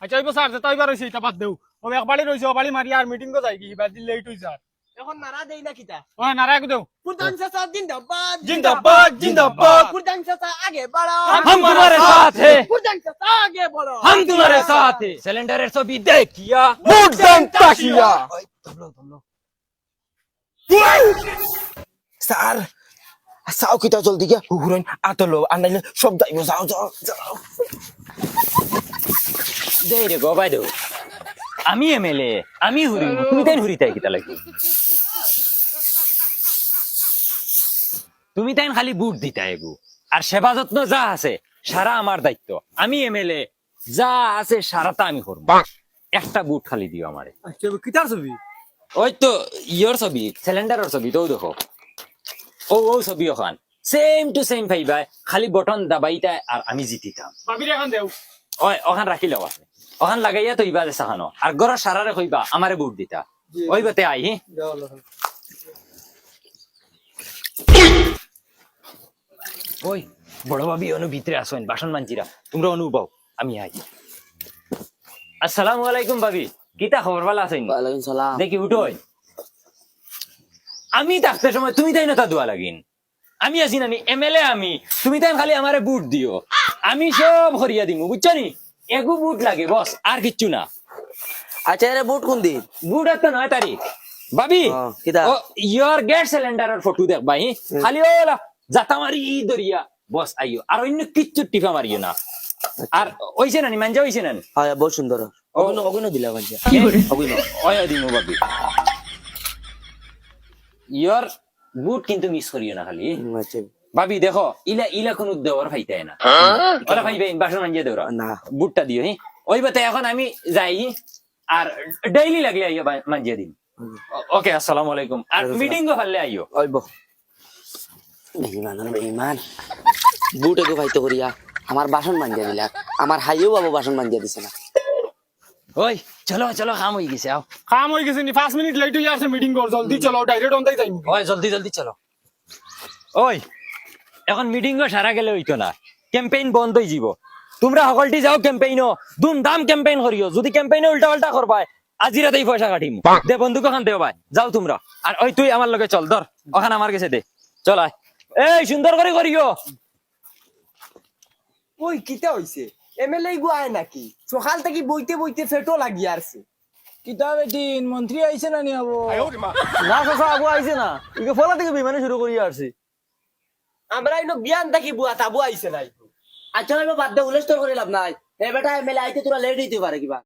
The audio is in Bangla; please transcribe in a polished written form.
আচ্ছা ওই স্যার যেটা ওইবার হইছে এটা বাদ দেও ও একবারই রইছে ওবারই মারি আর মিটিং কো যাই কি এবার দিন লেট হইছে আর এখন নারা দেই না কিতা ও নারায়ক দেও প্রধান চাচা জিন্দাবাদ জিন্দাবাদ জিন্দাবাদ প্রধান চাচা আগে বাড়ো हम तुम्हारे साथ हैं প্রধান চাচা আগে বাড়ো हम तुम्हारे साथ हैं सिलेंडर सभी देखिया বুঝছেন তাকিয়া স্যার সাও কিতা জলদি গিয়া হুহুরাইন আতলো আনাইলে সব যাইবো যাও যাও যাও দে রে গো বাইদো আমি এমএলএ আমি হুরি তুমি তাই হুরি তাই কিতা লাগি তুমি তাই খালি বুট দিতা এগু আর সেবা যত্ন যা আছে সারা আমার দায়িত্ব আমি এমএলএ যা আছে সারাটা আমি করব একটা বুট খালি দিও আমারে আচ্ছা কিতার ছবি ওই তো ইয়োর ছবি সিলিন্ডারের ছবি তো দেখো ও ও ছবি ওখান সেম টু সেম ভাইবা খালি বটন দাবাইতা আর আমি জিতিতাম ভাবির এখন দেও ওই ওখান রাখি লও আছে ওখান লাগাইয়া তো ইবা দেখানো আর গর সারারে কইবা আমারে বুট দিতা ওই বাতে আই হি ওই বড় ভাবি অনু ভিতরে আসেন বাসন মানজিরা তোমরা অনুভব আমি আই আসসালামু আলাইকুম ভাবি কিতা খবর ভালো আছেন ওয়ালাইকুম সালাম দেখি উঠোই আমি থাকতে সময় তুমি তাই না তা দোয়া লাগিন আমি আছি নানি এমএলএ আমি তুমি তাই খালি আমারে বুট দিও আমি সব হরিয়া দিমু বুঝছো নি এগু বুট লাগে বস আর কিচ্ছু না আচ্ছা এর বুট কোন দিন বুট তো 9 তারিখ ভাবি কিতা? ও ইয়োর গ্যাস সিলিন্ডারের ফটো দেখ ভাই খালি ওলা জাতা মারি দরিয়া বস আইও আর অন্য কিচ্ছু টিপা মারিও না আর ওইছে নানি মানজা হইছে নানি হ্যাঁ বহুত সুন্দর অগুনো অগুনো দিলা বাঞ্জা অগুনো ওই দিমু ভাবি ইয়োর বুট কিন্তু মিস করিও না খালি আচ্ছা ভাবি দেখো ইলা ইলা কোন দেওয়ার ফাইতায় না ওরা ভাই ভাই বাসন মানজে দেওরা না বুটটা দিও হি ওই বাতে এখন আমি যাই আর ডেইলি লাগলে আইও মানজে দিন ওকে আসসালামু আলাইকুম আর মিটিং গো ফাললে আইও ওইব বেঈমান বেঈমান বুট এগো ভাইতো করিয়া আমার বাসন মাঞ্জা দিলা আমার হাইও বাবু বাসন মাঞ্জা দিছে না ওই চলো চলো কাম হয়ে গেছে আও কাম হই গেছে নি 5 মিনিট লেট হই আছে মিটিং কর জলদি চলো ডাইরেক্ট অন তাই যাইমু ওই জলদি জলদি চলো ওই এখন মিটিং গো সারা গেলে হইতো না ক্যাম্পেইন বন্ধ হই যাব তোমরা সকলটি যাও ক্যাম্পেইনও ধুমধাম ক্যাম্পেইন করিও যদি ক্যাম্পেইনে উল্টা পাল্টা করবাই আজি রাতেই পয়সা কাটিম দে বন্ধুক খান দেও ভাই যাও তোমরা আর ওই তুই আমার লগে চল ধর ওখানে আমার কাছে দে চল আয় এই সুন্দর করে করিও ওই কিতা হইছে এমএলএ গো আয় নাকি সকাল থেকে বইতে বইতে ফেটো লাগি আসছে কিতাব এটিন মন্ত্রী আইছে না নি আবো না চাচা আবু আইছে না ইকে ফলা থেকে বিমানে শুরু করি আসছি আমরা ইনো বিয়ান থাকি বুয়া তাবু আইছে নাই আচ্ছা ভাই বাদ দে উলেস্তর করে লাভ নাই এ বেটা এমএলএ আইতে তোরা লেট হইতে পারে কিবা